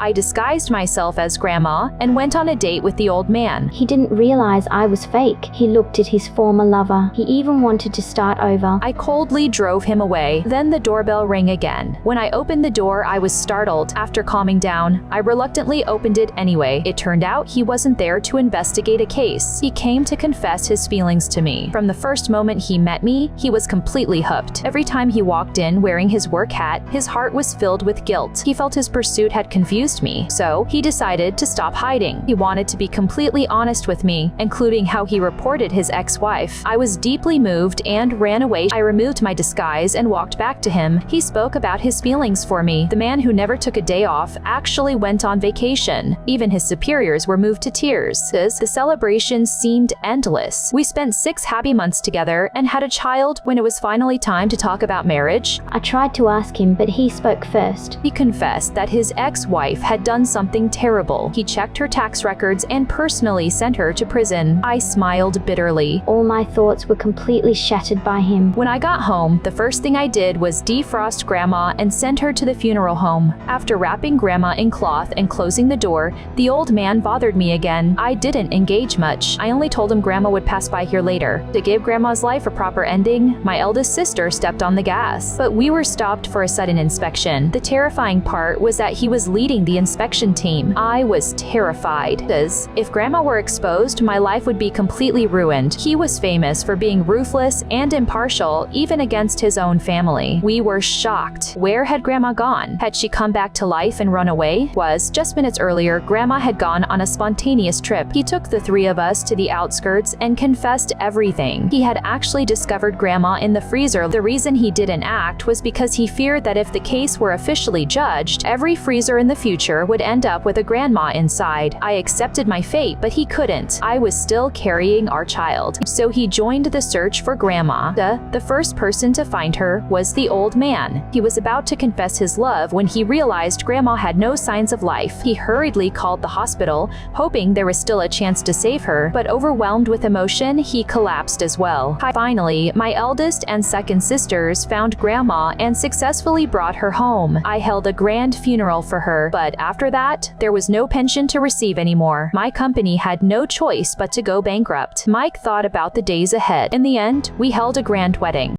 I disguised myself as Grandma and went on a date with the old man. He didn't realize I was fake. He looked at his former lover. He even wanted to start over. I coldly drove him away. Then the doorbell rang again. When I opened the door, I was startled. After calming down, I reluctantly opened it anyway. It turned out he wasn't there to investigate a case. He came to confess his feelings to me. From the first moment he met me, he was completely hooked. Every time he walked in wearing his work hat, his heart was filled with guilt. He felt his pursuit had confused me, so he decided to stop hiding. He wanted to be completely honest with me, including how he reported his ex-wife. I was deeply moved and ran away. I removed my disguise and walked back to him. He spoke about his feelings for me. The man who never took a day off actually went on vacation. Even his superiors were moved to tears. The celebration seemed endless. We spent 6 happy months together and had a child. When it was finally time to talk about marriage, I tried to ask him, but he spoke first. He confessed that his ex-wife had done something terrible. He checked her tax records and personally sent her to prison. I smiled bitterly. All my thoughts were completely shattered by him. When I got home, the first thing I did was defrost Grandma and send her to the funeral home. After wrapping Grandma in cloth and closing the door, the old man bothered me again. I didn't engage much. I only told him Grandma would pass by here later. To give Grandma's life a proper ending, my eldest sister stepped on the gas. But we were stopped for a sudden inspection. The terrifying part was that he was leading the inspection team. I was terrified. If Grandma were exposed, my life would be completely ruined. He was famous for being ruthless and impartial, even against his own family. We were shocked. Where had Grandma gone? Had she come back to life and run away? Just minutes earlier, Grandma had gone on a spontaneous trip. He took the 3 of us to the outskirts and confessed everything. He had actually discovered Grandma in the freezer. The reason he didn't act was because he feared that if the case were officially judged, every freezer in the future would end up with a grandma inside. I accepted my fate, but he couldn't. I was still carrying our child. So he joined the search for Grandma. The first person to find her was the old man. He was about to confess his love when he realized Grandma had no signs of life. He hurriedly called the hospital, hoping there was still a chance to save her, but overwhelmed with emotion, he collapsed as well. Finally, my eldest and second sisters found Grandma and successfully brought her home. I held a grand funeral for her, but after that, there was no pension to receive anymore. My company had no choice but to go bankrupt. Mike thought about the days ahead. In the end, we held a grand wedding.